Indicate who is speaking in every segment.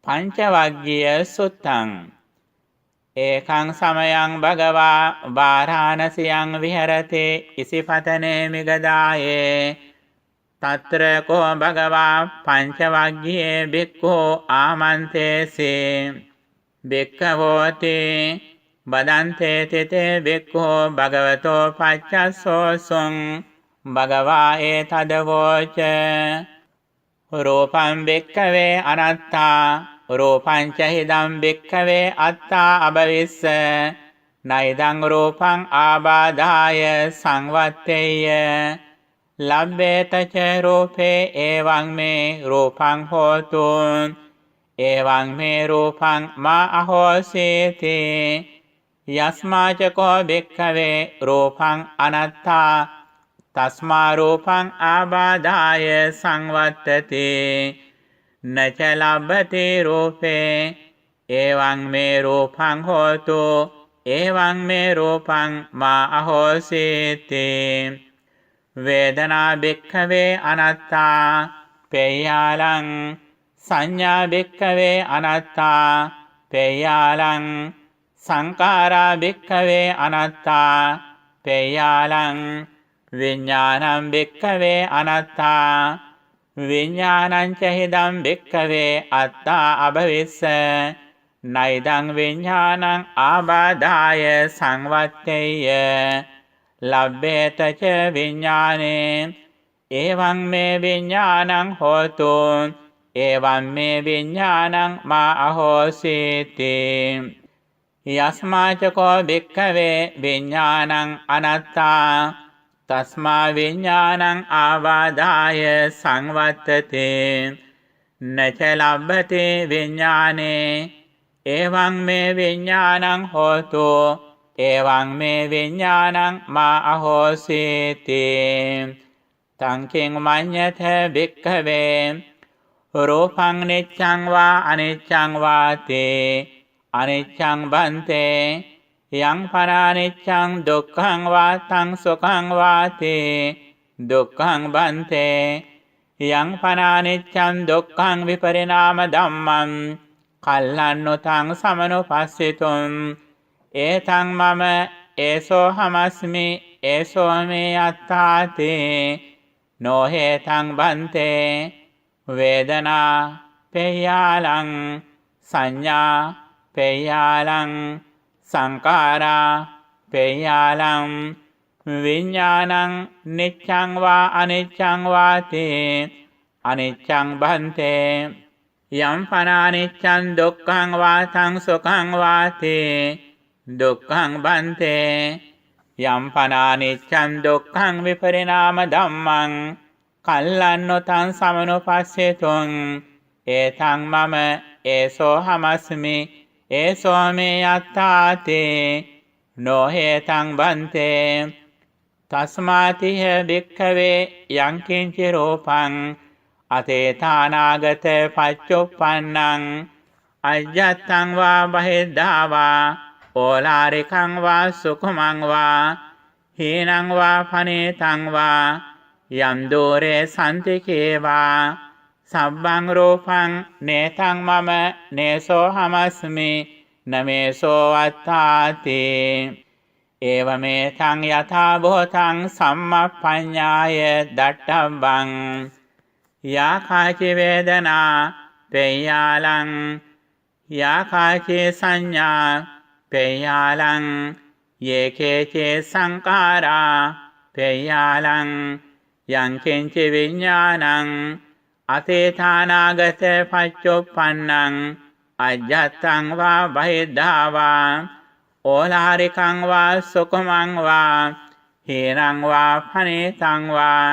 Speaker 1: පංචවග්ගීය සුත්තං ඒකං සමයං භගවා වාරාණසියං විහෙරති ඉසිපතනේ මිගදායේ තත්‍ර කෝ භගවා පංචවග්ගීයේ බික්ඛෝ ආමන්තේසේ බික්ඛවෝති බදන්තේ තිතේ බික්ඛෝ භගවතෝ පච්චස්සෝසුං භගවා ඒතදවෝච රූපං බික්ඛවේ අනත්තා රූපං ච හිදං බික්ඛවේ අත්තා අබවිස්ස නයිදං රූපං ආබාධාය සංවත්තේය ලබ්බේත ච රූපේ එවං මේ රූපං හෝතු එවං මේ රූපං මා අහෝසීති යස්මා ච කෝ බික්ඛවේ රූපං අනත්තා තස්මා රූපං ආබාධාය සංවත්තති නච ලබ්බති රූපේ එවං මේ රූපං හෝතු එවං මේ රූපං මා අහෝසීති වේදනා බික්ඛවේ අනත්තා පේයාලං සංඥා බික්ඛවේ අනත්තා පේයාලං සංඛාරා බික්ඛවේ අනත්තා පේයාලං විඥානං බික්ඛවේ අනත්තා විඥානං ච හිදං බික්ඛවේ අත්තා අබවිස්ස නයිදං විඥානං ආබාධාය සංවත්තේය ලබ්බේත ච විඥානේ එවං මේ විඥානං හෝතු එවං මේ විඥානං මා අහෝසීති යස්මා ච කෝ බික්ඛවේ විඥානං අනත්තා තස්මා විඥානං ආබාධාය සංවත්තති නච ලබ්බති විඥානේ එවං මේ විඥානං හෝතු එවං මේ විඥානං මා අහෝසීති තං කිං මඤ්ඤත බික්ඛවේ රූපං නිච්ඡං වා අනිච්ඡං වාති අනිච්ඡං බන්තේ යං පරානිච්ඡං දුක්ඛං වාතං සුඛං වාති දුක්ඛං බන්තේ යං පරානිච්ඡං දුක්ඛං විපරිණාම ධම්මං කල්ලන්නොතං සමනුපස්සිතුං ඒතං මම ඒසෝ හමස්මි ඒසෝ මේ අත්තාති නොහේතං බන්තේ වේදනා පේයාලං සංඥා පේයාලං සංඛාරා පේයාලං විඥානං නිච්ඡං වා අනිච්ඡං වාති අනිච්ඡං බන්තේ යම් පනානිච්ඡං දුක්ඛං වාතං සුඛං වාති දුක්ඛං බන්තේ යම් පනානිච්ඡං දුක්ඛං විපරිණාම ධම්මං කල්ලන්නොතං සමනුපස්සෙතුං ඒතං මම ඒසෝ හමස්මි ඒසෝ මේ අත්තාති නොහේතං බන්තේ තස්මාතිහ භික්ඛවේ යං කිංචි රූපං අතේතානාගත පච්චුප්පන්නං අජ්ජත්තං වා බහිද්ධා වා ඕලාරිකං වා සුඛමං වා හීනං වා පනේතං වා යම් දෝරේ සම්තිකේ වා සබ්බං රූපං නේතං මම නේසෝ හමස්මි නමේසෝ අත්තාති ඒවමේතං යථා භූතං සම්මප්පඤ්ඤාය දට්ඨබ්බං යාකාචි වේදනා පේයාලං යාකාචි සංඥා පේයාලං යේකේචේ සංඛාරා පේයාලං යං කිංචි විඥානං අතේතානාගත පච්චුප්පන්නං අජ්ජත්තං වා බහිද්ධා වා ඕලාරිකං වා සුඛමං වා හීනං වා පනේතං වා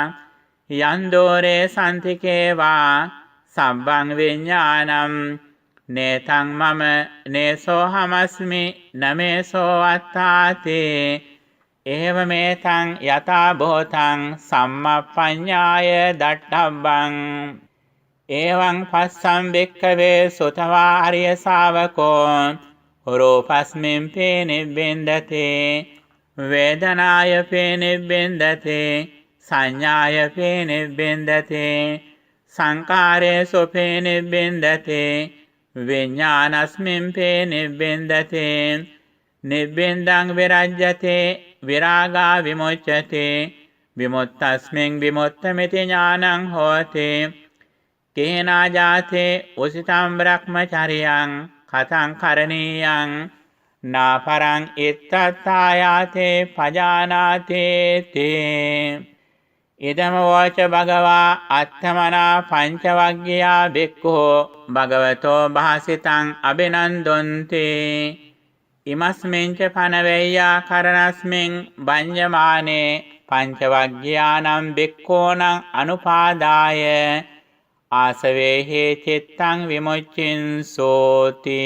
Speaker 1: යන් දෝරේ සම්තිකේ වා සබ්බං විඥානං නේතං මම නේසෝ හමස්මි නමේසෝ අත්තාති ඒවමේතං යථා භූතං සම්මප්පඤ්ඤාය දට්ඨබ්බං එවං පස්සම් භික්ඛවේ සුතවා අරිය ශාවකෝ රූපස්මින් පේනිබ්බෙන්දති වේදනාය පේනිබ්බෙන්දති සංඥාය පේනිබ්බෙන්දති සංකාරේසු පේනිබ්බෙන්දති විඤ්ඤාණස්මින්පේ නිබ්බින්දති නිබ්බින්දං විරජ්‍යතේ විරාගා විමුච්ඡති විමුක්තස්මින් විමුක්තමිති ඥානං හෝති කේනා ජාතේ උසිතං බ්‍රහ්මචරියං කතං කරණීයං නාපරං ඉත්තත්තායාතේ පජානාතේ තේ ඉදම වෝච භගවා අත්තමනා පංචවග්ගයා බික්ඛෝ භගවතෝ භාසිතං අබිනන්දොන්ති ඉමස්මින් ච පනවේයා කරණස්මින් බඤ්ඤමානේ පංචවග්ගයානම් බික්ඛෝනං අනුපාදාය ආසවේහි චිත්තං විමුච්ඡින්සෝති